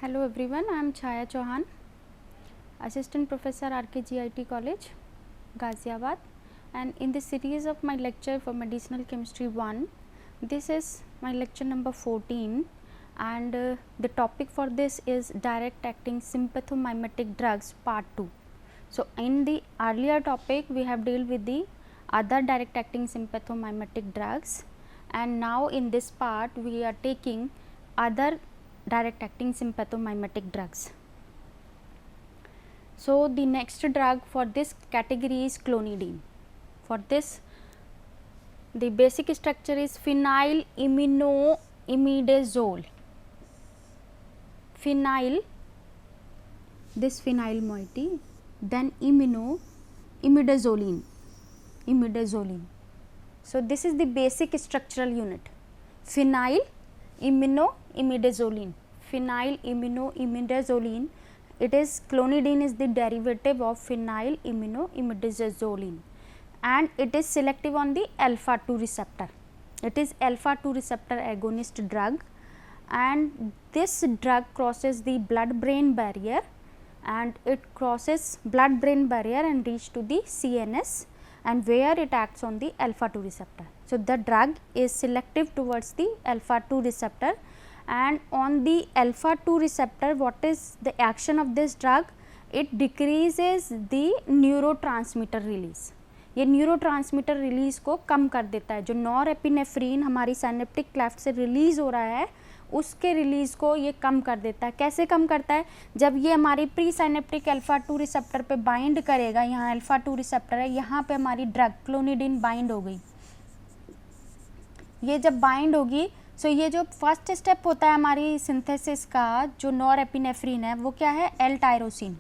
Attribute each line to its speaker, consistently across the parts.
Speaker 1: Hello everyone, I am Chaya Chauhan, Assistant Professor RKGIT College, Ghaziabad, and in this series of my lecture for Medicinal Chemistry 1, this is my lecture number 14 and the topic for this is direct acting sympathomimetic drugs part 2. So, in the earlier topic we have dealt with the other direct acting sympathomimetic drugs, and now in this part we are taking other direct acting sympathomimetic drugs. So, the next drug for this category is clonidine. For this, the basic structure is phenylimidazole. Phenyl, this phenyl moiety, then imidazoline. So, this is the basic structural unit. Phenyl imidazoline. Phenyl imidazoline. It is clonidine is the derivative of phenyl imidazoline, and it is selective on the alpha 2 receptor. It is alpha 2 receptor agonist drug, and this drug crosses the blood brain barrier, and it crosses blood brain barrier and reach to the CNS, and where it acts on the alpha 2 receptor. So, the drug is selective towards the alpha 2 receptor, and on the alpha 2 receptor what is the action of this drug? It decreases the neurotransmitter release. ये neurotransmitter release को कम कर देता है. जो नॉरएपिनेफ्रीन हमारी synaptic cleft से release हो रहा है उसके रिलीज़ को ये कम कर देता है. कैसे कम करता है? जब ये हमारी प्री साइनेप्टिक अल्फा 2 रिसेप्टर पे बाइंड करेगा, यहाँ अल्फा 2 रिसेप्टर है, यहाँ पे हमारी ड्रग क्लोनिडीन बाइंड हो गई. ये जब बाइंड होगी सो ये जो फर्स्ट स्टेप होता है हमारी सिंथेसिस का, जो नॉरएपिनेफ्रीन है वो क्या है? L tyrosine.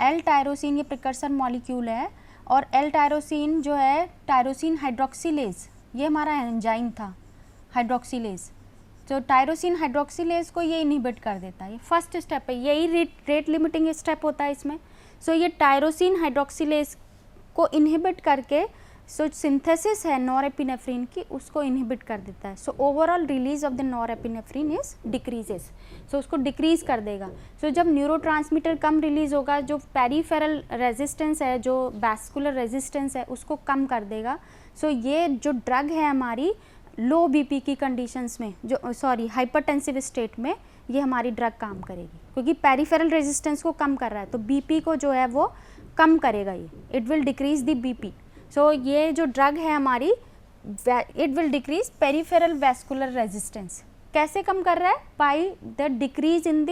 Speaker 1: एल टायरोसिन ये प्रिकर्सर मॉलिक्यूल है, और एल टायरोसिन जो है टायरोसिन हाइड्रोक्सिलेज, ये हमारा एंजाइम था हाइड्रोक्सिलेज. तो टायरोसिन हाइड्रोक्सिलेज को ये इनहिबिट कर देता है. ये फर्स्ट स्टेप है, यही रेट लिमिटिंग स्टेप होता है इसमें. सो ये टायरोसिन हाइड्रोक्सिलेज को इनहिबिट करके सिंथेसिस है नॉरएपिनेफ्रीन की, उसको इनहिबिट कर देता है. So overall release of the norepinephrine is decreases. So उसको डिक्रीज कर देगा. सो जब न्यूरोट्रांसमीटर कम रिलीज होगा, जो पेरीफेरल रेजिस्टेंस है, जो वैस्कुलर रेजिस्टेंस है, उसको कम कर देगा. सो ये जो ड्रग है हमारी लो बीपी की कंडीशंस में, जो हाइपरटेंसिव स्टेट में ये हमारी ड्रग काम करेगी, क्योंकि पेरीफेरल रेजिस्टेंस को कम कर रहा है, तो बीपी को जो है वो कम करेगा. ये it will decrease the BP. So ये जो ड्रग है हमारी it will decrease peripheral vascular resistance. कैसे कम कर रहा है? By the decrease in the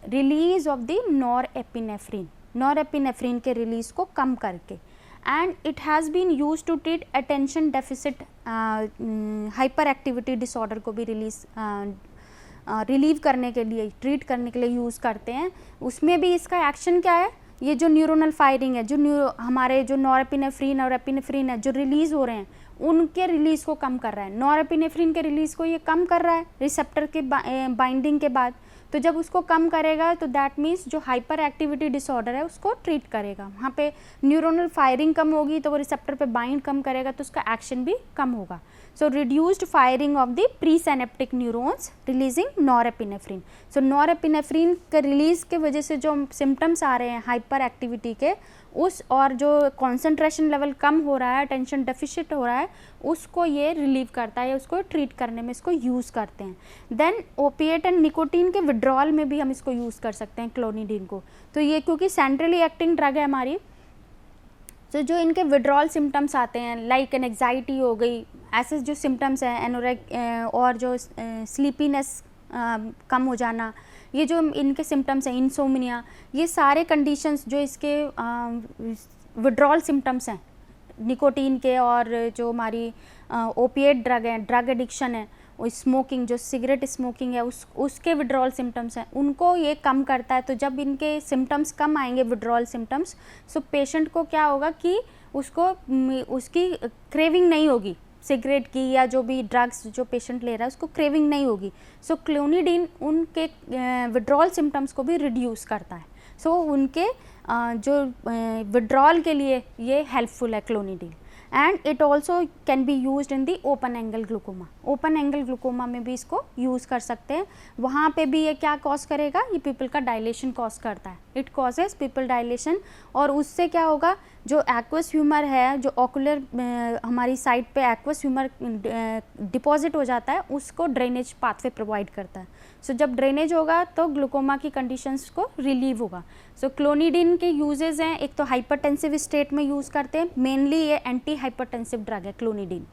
Speaker 1: release of the norepinephrine. Norepinephrine के रिलीज को कम करके. And it has been use to treat attention deficit hyper activity disorder को भी रिलीव करने के लिए, ट्रीट करने के लिए यूज़ करते हैं. उसमें भी इसका एक्शन क्या है? ये जो न्यूरोनल फायरिंग है, जो हमारे जो नॉरएपिनेफ्रीन और एपिनेफ्रीन है जो रिलीज़ हो रहे हैं, उनके रिलीज़ को कम कर रहा है. नॉरएपिनेफ्रीन के रिलीज़ को ये कम कर रहा है रिसेप्टर के बाइंडिंग के बाद. तो जब उसको कम करेगा तो दैट मीन्स जो हाइपर एक्टिविटी डिसऑर्डर है उसको ट्रीट करेगा. वहाँ पे न्यूरोनल फायरिंग कम होगी तो वो रिसेप्टर पे बाइंड कम करेगा, तो उसका एक्शन भी कम होगा. So reduced firing of the pre synaptic neurons releasing norepinephrine. So norepinephrine के रिलीज़ के वजह से जो सिम्टम्स आ रहे हैं हाइपर एक्टिविटी के, उस और जो कॉन्सेंट्रेशन लेवल कम हो रहा है, अटेंशन डेफिसिट हो रहा है, उसको ये रिलीव करता है, उसको ट्रीट करने में इसको यूज़ करते हैं. देन ओपिएट एंड निकोटीन के विड्रॉल में भी हम इसको यूज़ कर सकते हैं क्लोनिडीन को. तो ये क्योंकि सेंट्रली एक्टिंग ड्रग है हमारी, तो जो इनके विड्रॉल सिम्टम्स आते हैं लाइक एंग्जाइटी हो गई, ऐसे जो सिम्टम्स हैं और जो स्लीपीनेस कम हो जाना, ये जो इनके सिम्टम्स हैं, इंसोमिनिया, ये सारे कंडीशंस जो इसके विड्रॉल सिम्टम्स हैं निकोटीन के, और जो हमारी ओपिएट ड्रग है, ड्रग एडिक्शन है, वो स्मोकिंग, जो सिगरेट स्मोकिंग है, उसके विड्रॉल सिम्टम्स हैं, उनको ये कम करता है. तो जब इनके सिम्टम्स कम आएंगे विड्रॉल सिम्टम्स, सो पेशेंट को क्या होगा कि उसकी क्रेविंग नहीं होगी सिगरेट की, या जो भी ड्रग्स जो पेशेंट ले रहा है उसको क्रेविंग नहीं होगी. सो क्लोनिडीन उनके विड्रॉल सिम्टम्स को भी रिड्यूस करता है. सो उनके जो विड्रॉल के लिए ये हेल्पफुल है clonidine. And it also can be use in the open angle glaucoma. Open angle glaucoma में भी इसको यूज़ कर सकते हैं। वहाँ पे भी ये क्या कॉज करेगा, ये पिपल का डायलेशन कॉज करता है, इट कॉजेज पिपल डायलेशन। और उससे क्या होगा, जो एक्वस ह्यूमर है, जो ऑकुलर हमारी साइड पे एक्वस ह्यूमर डिपॉजिट हो जाता है, उसको ड्रेनेज पाथवे प्रोवाइड करता है। सो जब ड्रेनेज होगा तो ग्लूकोमा की कंडीशंस को रिलीव होगा। सो क्लोनिडिन के यूजेस हैं, एक तो हाइपरटेंसिव स्टेट में यूज़ करते हैं, मेनली ये एंटी हाइपरटेंसिव ड्रग है clonidine,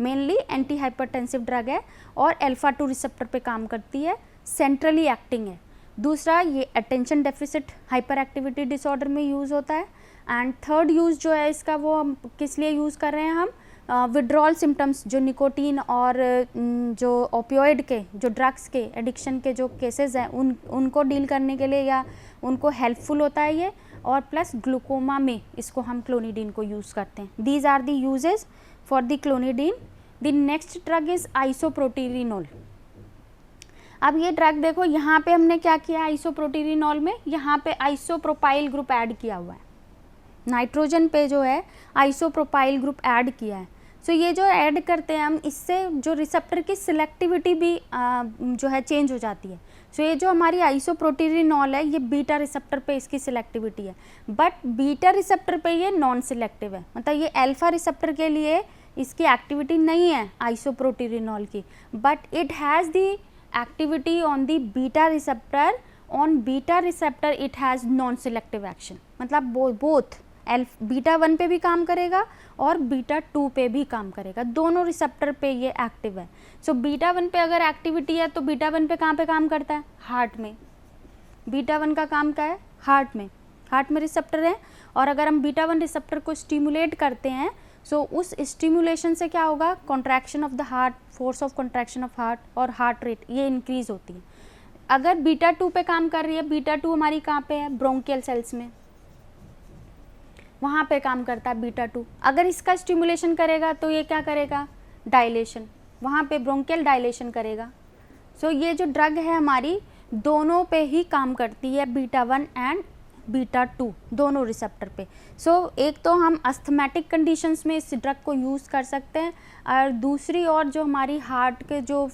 Speaker 1: mainly anti hypertensive drug है और अल्फा 2 रिसेप्टर पे काम करती है, सेंट्रली एक्टिंग है। दूसरा ये attention deficit hyper activity disorder में यूज़ होता है। एंड थर्ड यूज़ जो है इसका, वो हम किस लिए यूज़ कर रहे हैं, हम विड्रॉल सिम्टम्स जो निकोटीन और जो ओपियोइड के, जो ड्रग्स के एडिक्शन के जो केसेस हैं उनको डील करने के लिए या उनको हेल्पफुल होता है ये। और प्लस ग्लूकोमा में इसको हम क्लोनिडिन को यूज़ करते हैं। These are the uses for the clonidine. The next drug is isoproterenol. अब ये ड्रग देखो, यहाँ पे हमने क्या किया आइसोप्रोटीरिनोल में, यहाँ पे आइसोप्रोपाइल ग्रुप ऐड किया हुआ है, नाइट्रोजन पे जो है आइसोप्रोपाइल ग्रुप ऐड किया है। सो ये जो ऐड करते हैं हम, इससे जो रिसेप्टर की सिलेक्टिविटी भी जो है चेंज हो जाती है। सो ये जो हमारी आइसोप्रोटीरिनोल है, ये बीटा रिसेप्टर पे इसकी सिलेक्टिविटी है, बट बीटा रिसेप्टर पे ये नॉन सिलेक्टिव है, मतलब ये अल्फा रिसेप्टर के लिए इसकी एक्टिविटी नहीं है आइसोप्रोटीरिनोल की, but it has the activity on the beta receptor. On beta receptor it has non selective action, मतलब बोथ बीटा 1 पे भी काम करेगा और बीटा 2 पे भी काम करेगा, दोनों रिसेप्टर पे ये एक्टिव है। सो बीटा 1 पे अगर एक्टिविटी है तो बीटा 1 पे कहाँ पे काम करता है, हार्ट में। बीटा 1 का काम क्या है, हार्ट में रिसेप्टर है। और अगर हम बीटा 1 रिसेप्टर को स्टिमुलेट करते हैं, सो उस स्टिमुलेशन से क्या होगा, contraction of the heart, force of contraction of heart और हार्ट रेट ये इंक्रीज होती है। अगर बीटा 2 पे काम कर रही है, बीटा 2 हमारी कहाँ पे है, ब्रोंकियल सेल्स में, वहाँ पे काम करता है बीटा 2। अगर इसका स्टिमुलेशन करेगा तो ये क्या करेगा, डायलेशन, वहाँ पे ब्रोंकियल डायलेशन करेगा। सो ये जो ड्रग है हमारी दोनों पे ही काम करती है, बीटा 1 एंड बीटा 2 दोनों रिसेप्टर पे। सो एक तो हम अस्थमेटिक कंडीशंस में इस ड्रग को यूज़ कर सकते हैं, और दूसरी और जो हमारी हार्ट के जो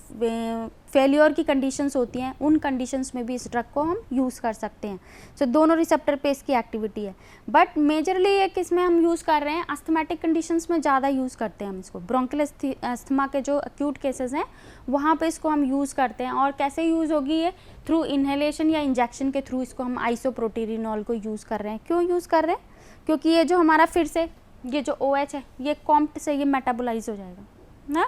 Speaker 1: फेलियर की कंडीशंस होती हैं उन कंडीशंस में भी इस ड्रग को हम यूज़ कर सकते हैं। सो दोनों रिसेप्टर पे इसकी एक्टिविटी है, बट मेजरली ये किस में हम यूज़ कर रहे हैं, अस्थमेटिक कंडीशंस में ज़्यादा यूज़ करते हैं हम इसको। ब्रोंकियल अस्थमा के जो एक्यूट केसेस हैं वहाँ पे इसको हम यूज़ करते हैं। और कैसे यूज़ होगी ये, थ्रू इन्हेलेशन या इंजेक्शन के थ्रू इसको हम आइसोप्रोटीरिनोल को यूज़ कर रहे हैं। क्यों यूज़ कर रहे हैं, क्योंकि ये जो हमारा फिर से ये जो OH है ये कॉम्प्ट से ये मेटाबोलाइज हो जाएगा ना,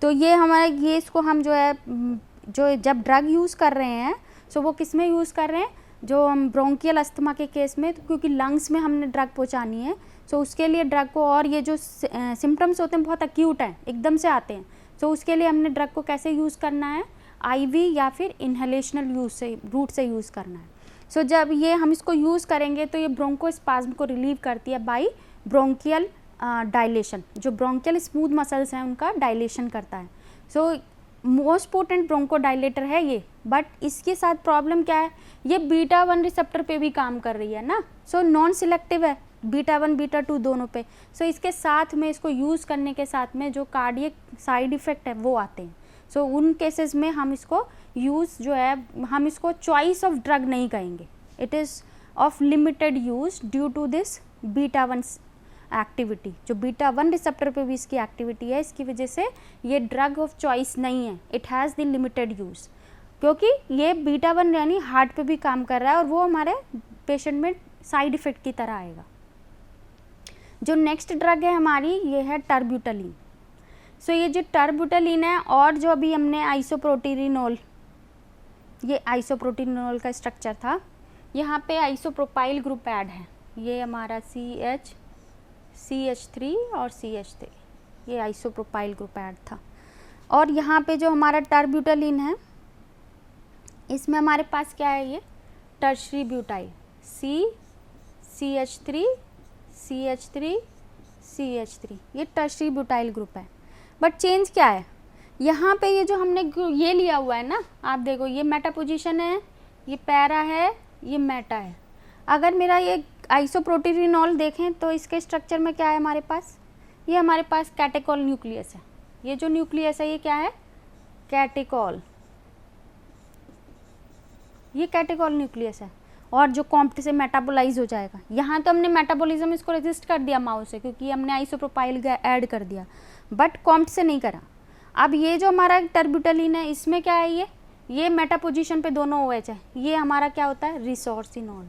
Speaker 1: तो ये हमारा ये इसको हम जो है जो जब ड्रग यूज़ कर रहे हैं, सो वो किस में यूज़ कर रहे हैं, जो हम ब्रोंकियल अस्थमा के केस में, तो क्योंकि लंग्स में हमने ड्रग पहुंचानी है, सो उसके लिए ड्रग को, और ये जो सिम्टम्स होते हैं बहुत एक्यूट हैं, एकदम से आते हैं, सो उसके लिए हमने ड्रग को कैसे यूज़ करना है, IV या फिर इन्हेलेशनल यूज से रूट से यूज़ करना है। सो जब ये हम इसको यूज़ करेंगे तो ये ब्रोंकोस्पाज्म को रिलीव करती है बाई ब्रोंकियल डायलेशन, जो ब्रोंकियल स्मूथ मसल्स हैं उनका डायलेशन करता है। So most potent bronchodilator है ये, बट इसके साथ प्रॉब्लम क्या है, ये बीटा 1 रिसेप्टर पे भी काम कर रही है ना, सो नॉन सिलेक्टिव है बीटा 1 बीटा 2 दोनों पे। सो इसके साथ में इसको यूज़ करने के साथ में जो कार्डियक साइड इफ़ेक्ट है वो आते हैं। सो उन केसेस में हम इसको यूज़ जो है, हम इसको चॉइस ऑफ ड्रग नहीं कहेंगे, it is of limited use due to this beta 1 activity. जो बीटा 1 रिसेप्टर पे भी इसकी एक्टिविटी है, इसकी वजह से ये ड्रग ऑफ चॉइस नहीं है, it has the limited use, क्योंकि ये बीटा 1 यानी हार्ट पे भी काम कर रहा है और वो हमारे पेशेंट में साइड इफ़ेक्ट की तरह आएगा। जो नेक्स्ट ड्रग है हमारी, ये है टर्ब्यूटलिन। सो ये जो टर्ब्यूटलिन है, और जो अभी हमने आइसोप्रोटीरिनोल, ये आइसोप्रोटीरिनोल का स्ट्रक्चर था, यहाँ पे आइसोप्रोपाइल ग्रुप ऐड है, ये हमारा CH3 और CH3, ये आइसोप्रोपाइल ग्रुप ऐड था। और यहाँ पे जो हमारा टर्ब्यूटलिन है, इसमें हमारे पास क्या है, ये tertiary butyl, CH3 CH3 CH3, ये टर्शरी ब्यूटाइल ग्रुप है। बट चेंज क्या है, यहाँ पे ये जो हमने ये लिया हुआ है ना, आप देखो ये मेटा पोजीशन है, ये पैरा है, ये मेटा है। अगर मेरा ये आइसोप्रोटीरिनोल देखें तो इसके स्ट्रक्चर में क्या है हमारे पास, ये हमारे पास कैटेकॉल न्यूक्लियस है। ये जो न्यूक्लियस है ये क्या है, कैटेकॉल, ये कैटेकॉल न्यूक्लियस है। और जो कॉम्प्ट से मेटाबोलाइज हो जाएगा, यहाँ तो हमने मेटाबॉलिज्म इसको रेजिस्ट कर दिया माउस से, क्योंकि हमने आइसोप्रोपाइल ऐड कर दिया, बट कॉम्प्ट से नहीं करा। अब ये जो हमारा टर्ब्यूटालिन है, इसमें क्या है, ये मेटा पोजीशन पे दोनों OH है, ये हमारा क्या होता है, रिसोर्सिनॉल।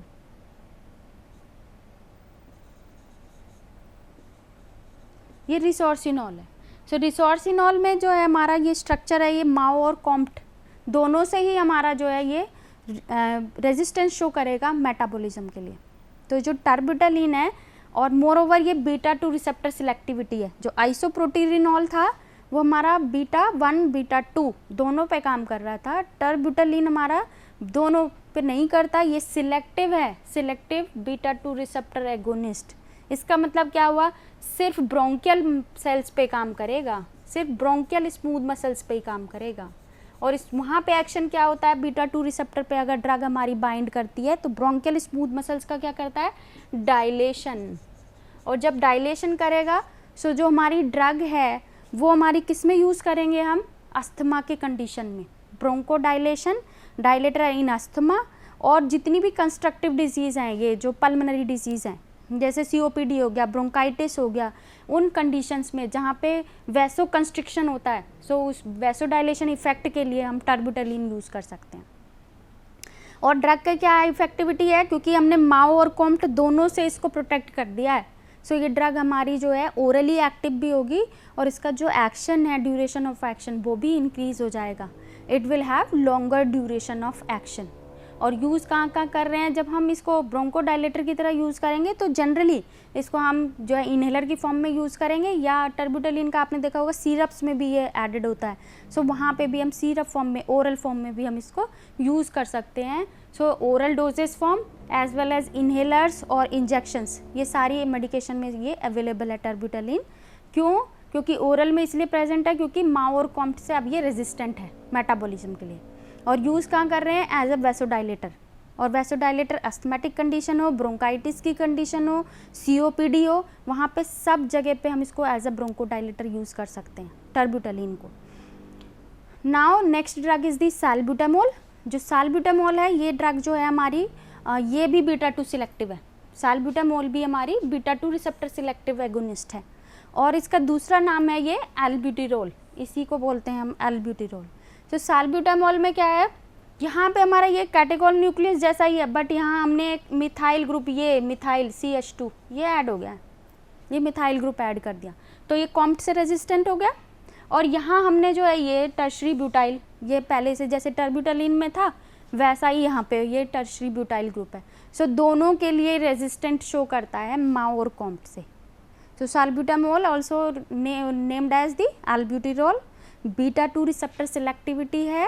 Speaker 1: ये रिसोर्सिनॉल है। सो रिसोर्सिनॉल में जो है हमारा ये स्ट्रक्चर है, ये माओ और कॉम्प्ट दोनों से ही हमारा जो है ये रेजिस्टेंस शो करेगा मेटाबॉलिज्म के लिए। तो जो टर्ब्यूटालिन है, और मोर ओवर ये बीटा 2 रिसेप्टर सिलेक्टिविटी है। जो आइसोप्रोटीरिनॉल था वो हमारा बीटा 1 बीटा 2 दोनों पे काम कर रहा था। टर्ब्यूटालिन हमारा दोनों पे नहीं करता, ये सिलेक्टिव है, सिलेक्टिव बीटा 2 रिसेप्टर एगोनिस्ट। इसका मतलब क्या हुआ, सिर्फ ब्रोंकियल सेल्स पे काम करेगा, सिर्फ ब्रोंकियल स्मूथ मसल्स पे ही काम करेगा। और इस वहाँ पे एक्शन क्या होता है, बीटा 2 रिसेप्टर पे अगर ड्रग हमारी बाइंड करती है तो ब्रोंकियल स्मूथ मसल्स का क्या करता है, डायलेशन। और जब डायलेशन करेगा, सो जो हमारी ड्रग है वो हमारी किस में यूज़ करेंगे हम, अस्थमा के कंडीशन में। Bronchodilation, dilator in asthma, और जितनी भी कंस्ट्रक्टिव डिजीज़ हैं, ये जो पल्मोनरी डिजीज़ हैं, जैसे COPD हो गया, ब्रोंकाइटिस हो गया, उन कंडीशंस में जहाँ पे वैसो कंस्ट्रिक्शन होता है, सो उस वैसो डायलेशन इफेक्ट के लिए हम टर्ब्यूटालिन यूज़ कर सकते हैं। और ड्रग का क्या इफेक्टिविटी है, क्योंकि हमने माओ और कॉम्प्ट दोनों से इसको प्रोटेक्ट कर दिया है, सो ये ड्रग हमारी जो है ओरली एक्टिव भी होगी, और इसका जो एक्शन है, ड्यूरेशन ऑफ एक्शन, वो भी इंक्रीज हो जाएगा। It will have longer duration of action. और यूज़ कहाँ कर रहे हैं, जब हम इसको ब्रोंको डायलेटर की तरह यूज़ करेंगे तो जनरली इसको हम जो है इनहेलर की फॉर्म में यूज़ करेंगे, या टर्ब्यूटालिन का आपने देखा होगा सिरप्स में भी ये एडेड होता है, सो वहाँ पे भी हम सिरप फॉर्म में, ओरल फॉर्म में भी हम इसको यूज़ कर सकते हैं। So oral doses form as well as inhalers और इंजेक्शंस, ये सारी मेडिकेशन में ये अवेलेबल है टर्ब्यूटालिन। क्यों, क्योंकि ओरल में इसलिए प्रेजेंट है क्योंकि माओ और कॉम्प्ट से अब ये रेजिस्टेंट है मेटाबॉलिज्म के लिए। और यूज़ कहाँ कर रहे हैं, एज अ वैसोडाइलेटर। और वैसोडाइलेटर अस्थमेटिक कंडीशन हो, ब्रोंकाइटिस की कंडीशन हो, COPD हो, वहाँ पे सब जगह पे हम इसको एज अ ब्रोंकोडाइलेटर यूज़ कर सकते हैं टर्ब्यूटालिन को। Now next drug is the salbutamol. जो साल्ब्यूटामोल है, ये ड्रग जो है हमारी ये भी बीटा 2 सिलेक्टिव है। साल्ब्यूटामोल भी हमारी बीटा 2 रिसेप्टर सिलेक्टिव एगोनिस्ट है, और इसका दूसरा नाम है ये एल्ब्यूटिरोल, इसी को बोलते हैं हम एल्ब्यूटिरोल। तो साल्ब्यूटामोल में क्या है, यहाँ पे हमारा ये कैटेकॉल न्यूक्लियस जैसा ही है, बट यहाँ हमने एक मिथाइल ग्रुप, ये मिथाइल CH2 ये ऐड हो गया, ये मिथाइल ग्रुप ऐड कर दिया, तो ये कॉम्प्ट से रेजिस्टेंट हो गया। और यहाँ हमने जो है ये टर्शरी ब्यूटाइल, ये पहले से जैसे टर्ब्यूटालिन में था वैसा ही यहाँ पे ये टर्शरी ब्यूटाइल ग्रुप है, सो दोनों के लिए रेजिस्टेंट शो करता है माओ और कॉम्प्ट से। तो salbutamol also named as the albuterol, beta 2 receptor selectivity है,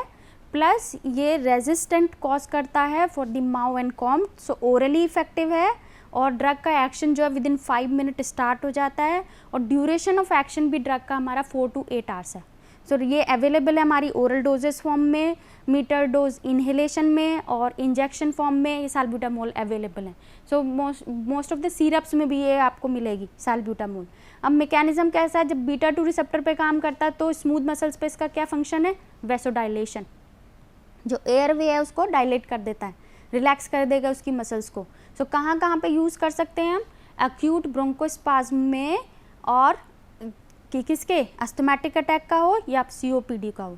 Speaker 1: प्लस ये रेजिस्टेंट कॉज करता है for the MAO and COMT, so orally effective है, और ड्रग का एक्शन जो है विद इन 5 मिनट स्टार्ट हो जाता है, और ड्यूरेशन ऑफ एक्शन भी ड्रग का हमारा 4 to 8 आवर्स है। सो ये अवेलेबल है हमारी ओरल डोजेस फॉर्म में, मीटर डोज इन्हेलेशन में, और इंजेक्शन फॉर्म में ये साल्ब्यूटामोल अवेलेबल है। So most of the syrups में भी ये आपको मिलेगी साल्ब्यूटामोल। अब मैकेनिज्म कैसा है, जब बीटा 2 रिसेप्टर पे काम करता है तो स्मूथ मसल्स पे इसका क्या फंक्शन है, वैसोडाइलेशन, जो एयरवे है उसको डायलेट कर देता है, रिलैक्स कर देगा उसकी मसल्स को। सो कहाँ कहाँ पे यूज़ कर सकते हैं हम, एक्यूट ब्रोंकोस्पाज्म में, और कि किसके, अस्थमैटिक अटैक का हो या COPD का हो,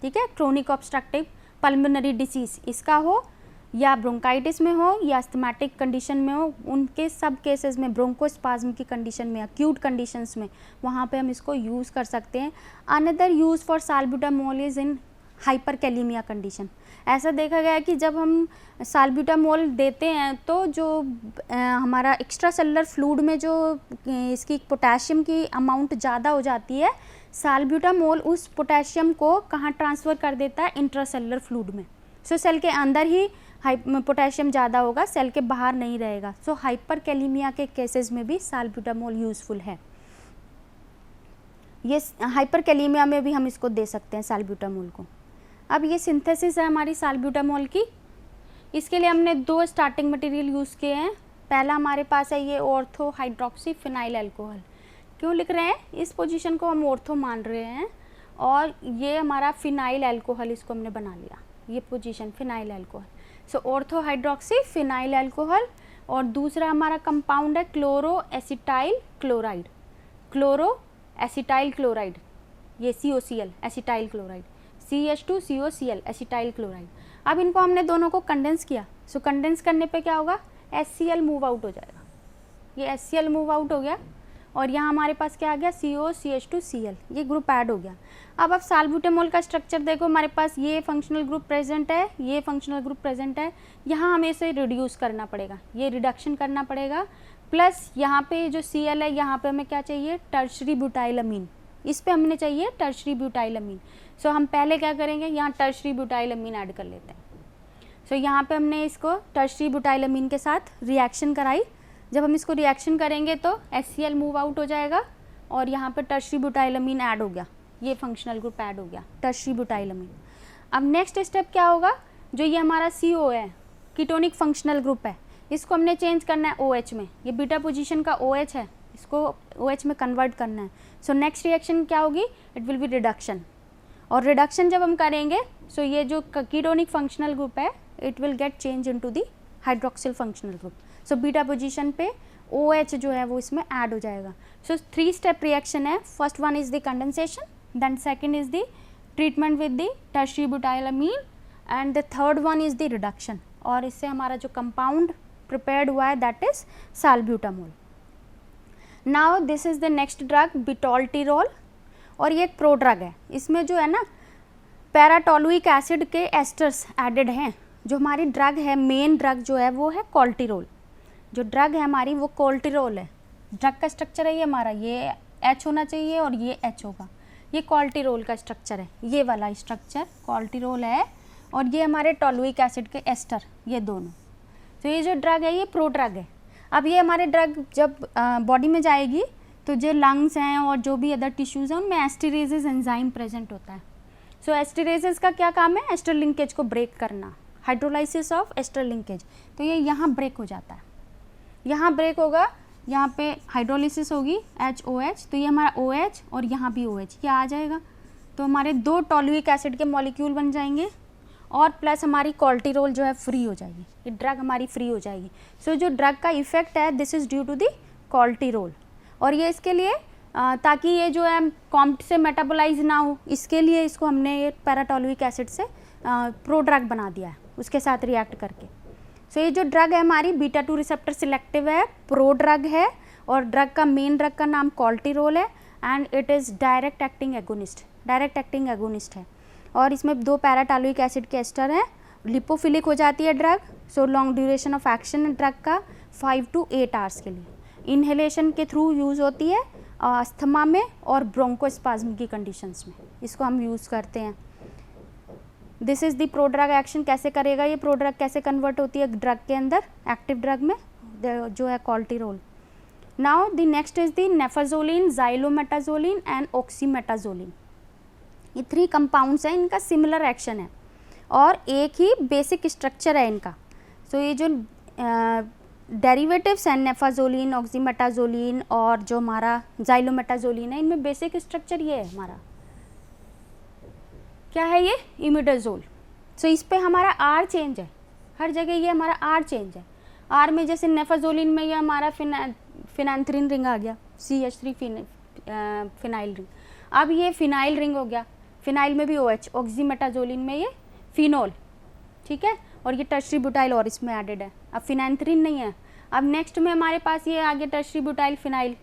Speaker 1: ठीक है, क्रोनिक ऑब्स्ट्रक्टिव पल्मोनरी डिसीज इसका हो, या ब्रोंकाइटिस में हो, या अस्थमैटिक कंडीशन में हो, उनके सब केसेस में, ब्रोंकोस्पाज्म की कंडीशन में, एक्यूट कंडीशंस में, वहाँ पे हम इसको यूज़ कर सकते हैं। Another use for salbutamol is in hyperkalemia condition. ऐसा देखा गया है कि जब हम साल्ब्यूटामोल देते हैं तो जो हमारा एक्स्ट्रा सेलुलर फ्लूइड में जो इसकी पोटेशियम की अमाउंट ज़्यादा हो जाती है, साल्ब्यूटामोल उस पोटेशियम को कहाँ ट्रांसफ़र कर देता है, इंट्रासेलुलर फ्लूइड में। सो सेल के अंदर ही पोटेशियम ज़्यादा होगा, सेल के बाहर नहीं रहेगा। सो हाइपरकैलीमिया के केसेस में भी साल्ब्यूटामोल यूज़फुल है। ये हाइपरकैलीमिया में भी हम इसको दे सकते हैं साल्ब्यूटामोल को। अब ये सिंथेसिस है हमारी साल्ब्यूटामोल की। इसके लिए हमने 2 स्टार्टिंग मटेरियल यूज़ किए हैं। पहला हमारे पास है ये ऑर्थो हाइड्रोक्सी फिनाइल अल्कोहल, क्यों लिख रहे हैं? इस पोजीशन को हम ऑर्थो मान रहे हैं और ये हमारा फिनाइल अल्कोहल, इसको हमने बना लिया, ये पोजीशन फिनाइल अल्कोहल। सो ऑर्थो हाइड्रोक्सी फिनाइल अल्कोहल। और दूसरा हमारा कंपाउंड है chloro acetyl chloride, chloro acetyl chloride, ये COCl acetyl chloride, CH2COCl acetyl chloride. अब इनको हमने दोनों को कंडेंस किया। सो कंडेंस करने पे क्या होगा? HCl मूव आउट हो जाएगा, ये HCl मूव आउट हो गया और यहाँ हमारे पास क्या आ गया? COCH2Cl, ये ग्रुप ऐड हो गया। अब आप साल्ब्यूटामोल का स्ट्रक्चर देखो, हमारे पास ये फंक्शनल ग्रुप प्रेजेंट है, ये फंक्शनल ग्रुप प्रेजेंट है, यहाँ हमें इसे रिड्यूस करना पड़ेगा, ये रिडक्शन करना पड़ेगा। प्लस यहाँ पे जो Cl है, यहाँ पे हमें क्या चाहिए? टर्शरी ब्यूटाइलअमीन, इस पे हमने चाहिए टर्शरी ब्यूटाइलअमीन। सो हम पहले क्या करेंगे? यहाँ टर्शरी ब्यूटाइलअमीन ऐड कर लेते हैं। सो यहाँ पे हमने इसको टर्शरी ब्यूटाइलअमीन के साथ रिएक्शन कराई। जब हम इसको रिएक्शन करेंगे तो HCl मूव आउट हो जाएगा और यहाँ पे टर्शरी ब्यूटाइलअमीन ऐड हो गया, ये फंक्शनल ग्रुप ऐड हो गया टर्शरी ब्यूटाइलअमीन। अब नेक्स्ट स्टेप क्या होगा? जो ये हमारा CO है, कीटोनिक फंक्शनल ग्रुप है, इसको हमने चेंज करना है OH में। ये बीटा पोजीशन का OH है, इसको OH में कन्वर्ट करना है। सो नेक्स्ट रिएक्शन क्या होगी? It will be reduction. और रिडक्शन जब हम करेंगे, सो ये जो कीटोनिक फंक्शनल ग्रुप है, it will get change into the hydroxyl functional group. So beta position पे OH जो है वो इसमें ऐड हो जाएगा। सो 3 स्टेप रिएक्शन है। First one is the condensation, then second is the treatment with the tertiary butylamine and the third one is the reduction. और इससे हमारा जो कंपाउंड प्रिपेयर्ड हुआ है that is salbutamol. Now this is the next drug bitolterol, और ये एक pro drug है। इसमें जो है ना पैराटोलुइक एसिड के एस्टर्स एडेड हैं। जो हमारी ड्रग है, मेन ड्रग जो है वो है कॉल्टिरोल। जो ड्रग है हमारी वो कॉल्टिरोल है। ड्रग का स्ट्रक्चर है ये हमारा, ये H होना चाहिए और ये H होगा, ये कॉल्टिरोल का स्ट्रक्चर है, ये वाला स्ट्रक्चर कॉल्टिरोल है। और ये हमारे टोलुइक एसिड के एस्टर, ये दोनों। तो ये जो ड्रग है ये प्रो ड्रग है। अब ये हमारे ड्रग जब बॉडी में जाएगी तो जो लंग्स हैं और जो भी अदर टिश्यूज़ हैं उनमें एस्टरेजेस एंजाइम प्रेजेंट होता है। सो एस्टरेजेस का क्या काम है? एस्टर लिंकेज को ब्रेक करना, हाइड्रोलाइसिस ऑफ एस्टर लिंकेज। तो ये यहाँ ब्रेक हो जाता है, यहाँ ब्रेक होगा, यहाँ पे हाइड्रोलिसिस होगी HOH, तो ये हमारा OH और यहाँ भी OH, ये आ जाएगा। तो हमारे 2 टोलुइक एसिड के मॉलिक्यूल बन जाएंगे और प्लस हमारी कॉल्टिरोल जो है फ्री हो जाएगी, ये ड्रग हमारी फ्री हो जाएगी। सो जो ड्रग का इफेक्ट है this is due to the colterol. और ये इसके लिए ताकि ये जो है कॉम्प्ट से मेटाबोलाइज ना हो, इसके लिए इसको हमने ये पैराटोलुइक एसिड से प्रो ड्रग बना दिया है उसके साथ रिएक्ट करके। सो ये जो ड्रग है हमारी बीटा 2 रिसेप्टर सिलेक्टिव है, प्रो ड्रग है, और ड्रग का मेन ड्रग का नाम कॉल्टिरोल है and it is direct acting agonist, direct acting agonist है। और इसमें 2 पैराटोलुइक एसिड के एस्टर हैं, लिपोफिलिक हो जाती है drug. So long duration of action drug का 5 to 8 आवर्स के लिए, इनहेलेशन के थ्रू यूज़ होती है अस्थमा में और ब्रोंकोस्पाज्म की कंडीशंस में इसको हम यूज़ करते हैं। This is the pro drug action. कैसे करेगा ये प्रो ड्रग, कैसे कन्वर्ट होती है ड्रग के अंदर, एक्टिव ड्रग में जो है colterol. Now the next is the naphazoline, xylometazoline and oxymetazoline. ये 3 कंपाउंड्स हैं, इनका सिमिलर एक्शन है और एक ही बेसिक स्ट्रक्चर है इनका। सो ये जो डेरिवेटिव्स हैं नेफाजोलिन, ऑक्सीमेटाजोलिन और जो हमारा जाइलोमेटाजोलिन है, इनमें बेसिक स्ट्रक्चर ये है हमारा, क्या है ये? इमिडाजोल। सो इस पे हमारा R चेंज है, हर जगह ये हमारा R चेंज है। R में जैसे नेफाजोलिन में ये हमारा फिनांथ्रिन रिंग आ गया, CH3 फिनाइल रिंग। अब ये फिनाइल रिंग हो गया, फिनाइल में भी OH, ऑक्सीमेटाजोलिन में ये फिनोल, ठीक है, और ये टर्शरी ब्यूटाइल और इसमें एडेड है। अब फिनांथ्रिन नहीं है। अब नेक्स्ट में हमारे पास ये आगे टर्शरी ब्यूटाइल फिनाइल।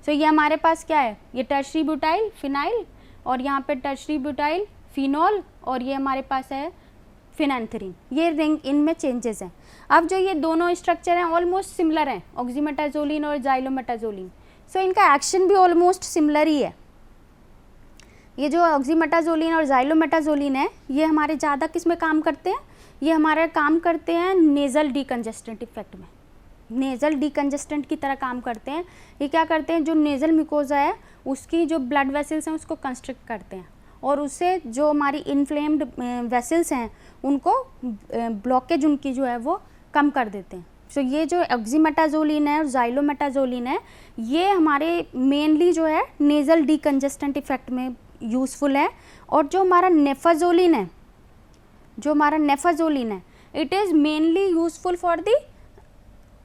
Speaker 1: सो ये हमारे पास क्या है? ये टर्शरी ब्यूटाइल फिनाइल और यहाँ पे टर्शरी ब्यूटाइल फिनोल और ये हमारे पास है फिनांथ्रिन। ये रिंग, इनमें चेंजेस हैं। अब जो ये दोनों स्ट्रक्चर हैं ऑलमोस्ट सिमिलर हैं, ऑक्सीमेटाजोलिन और जाइलोमेटाजोलिन। सो इनका एक्शन भी ऑलमोस्ट सिमिलर ही है। ये जो ऑक्सीमेटाजोलिन और जाइलोमेटाजोलिन है ये हमारे ज़्यादा किस में काम करते हैं? ये हमारे काम करते हैं नेज़ल डीकंजेस्टेंट इफेक्ट में, नेज़ल डीकंजेस्टेंट की तरह काम करते हैं। ये क्या करते हैं? जो नेज़ल म्यूकोजा है उसकी जो ब्लड वेसल्स हैं उसको कंस्ट्रिक्ट करते हैं और उससे जो हमारी इन्फ्लेम्ड वेसल्स हैं उनको ब्लॉकेज उनकी जो है वो कम कर देते हैं। सो ये जो ऑक्सीमेटाजोलिन है और ज़ाइलोमेटाजोलिन है, ये हमारे मेनली जो है नेज़ल डीकंजेस्टेंट इफेक्ट में यूज़फुल है। और जो हमारा नेफाजोलिन है, it is mainly useful for the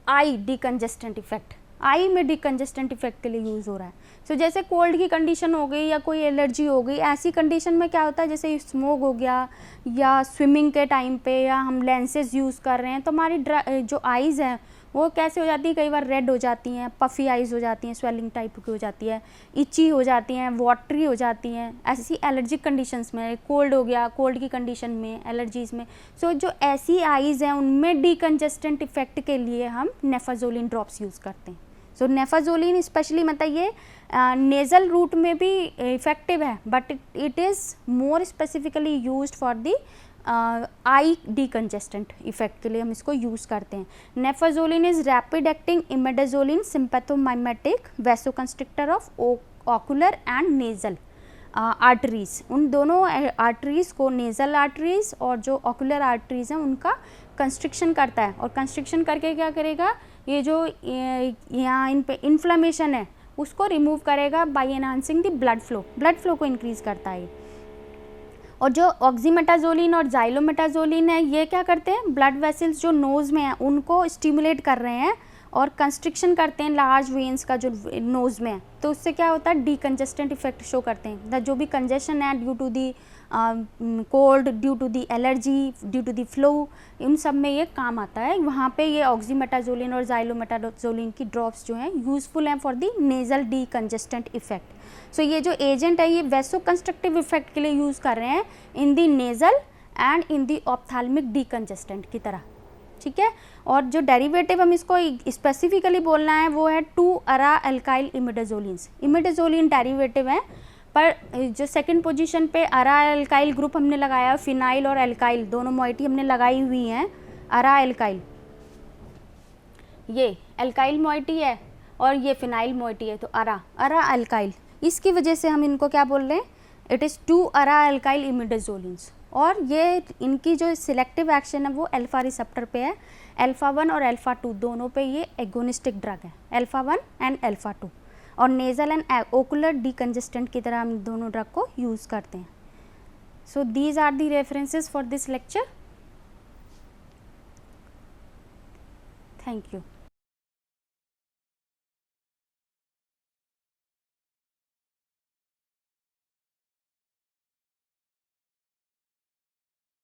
Speaker 1: eye decongestant effect, eye में डीकंजेस्टेंट इफेक्ट के लिए यूज़ हो रहा है। सो जैसे कोल्ड की कंडीशन हो गई या कोई एलर्जी हो गई, ऐसी कंडीशन में क्या होता है, जैसे स्मोक हो गया या स्विमिंग के टाइम पे या हम लेंसेज यूज़ कर रहे हैं, तो हमारी जो आइज़ हैं वो कैसे हो जाती है, कई बार रेड हो जाती हैं, पफ़ी आइज़ हो जाती हैं, स्वेलिंग टाइप की हो जाती है, इची हो जाती हैं, वाटरी हो जाती हैं, ऐसी एलर्जिक कंडीशंस में। कोल्ड हो गया, कोल्ड की कंडीशन में, एलर्जीज़ में। सो जो ऐसी आइज़ हैं उनमें डीकंजेस्टेंट इफेक्ट के लिए हम नेफाजोलिन ड्रॉप्स यूज़ करते हैं। सो नेफाजोलिन स्पेशली मतलब ये नेज़ल रूट में भी इफ़ेक्टिव है, but it is more specifically used for the eye decongestant effect के लिए हम इसको यूज़ करते हैं। Naphazoline is rapid acting imidazoline sympathomimetic vasoconstrictor of ocular and nasal arteries. उन दोनों आर्टरीज़ को, नेज़ल आर्टरीज़ और जो ऑकुलर आर्टरीज़ हैं, उनका कंस्ट्रिक्शन करता है। और कंस्ट्रिक्शन करके क्या करेगा, ये जो यहाँ इन पे इन्फ्लेमेशन है उसको रिमूव करेगा bye enhancing the blood flow को इंक्रीज़ करता है। और जो ऑक्सीमेटाजोलिन और ज़ाइलोमेटाजोलिन है, ये क्या करते हैं, ब्लड वेसल्स जो नोज़ में हैं उनको स्टिमुलेट कर रहे हैं और कंस्ट्रिक्शन करते हैं लार्ज वेन्स का जो नोज़ में है। तो उससे क्या होता है, डीकंजेस्टेंट इफेक्ट शो करते हैं। जो भी कंजेशन है due to the cold, due to the allergy, due to the flu, इन सब में ये काम आता है। वहाँ पे ये ऑक्सीमेटाजोलिन और ज़ाइलोमेटाजोलिन की ड्रॉप्स जो हैं यूज़फुल हैं for the nasal decongestant effect. So ये जो एजेंट है ये वैसोकंस्ट्रक्टिव इफेक्ट के लिए यूज़ कर रहे हैं in the nasal and in the ophthalmic decongestant की तरह, ठीक है। और जो डेरिवेटिव हम इसको स्पेसिफिकली बोलना है वो है 2-अरा एल्काइल इमिडाजोलिन्स। इमिडाजोलिन डेरिवेटिव है, पर जो सेकंड पोजीशन पे अरा एल्काइल ग्रुप हमने लगाया, फिनाइल और एल्काइल दोनों मॉइटी हमने लगाई हुई हैं। अरा एल्काइल, ये एल्काइल मॉइटी है और ये फिनाइल मॉइटी है, तो अरा एल्काइल, इसकी वजह से हम इनको क्या बोल रहे हैं, इट इज़ 2-अरा एल्काइल इमिडाजोलिन्स। और ये इनकी जो सिलेक्टिव एक्शन है वो अल्फा रिसेप्टर पे है। अल्फा 1 और अल्फा 2 दोनों पे ये एगोनिस्टिक ड्रग है, अल्फा 1 एंड अल्फा 2। और नेज़ल एंड ओकुलर डीकंजेस्टेंट की तरह हम दोनों ड्रग को यूज़ करते हैं। So these are the references for this lecture. Thank you.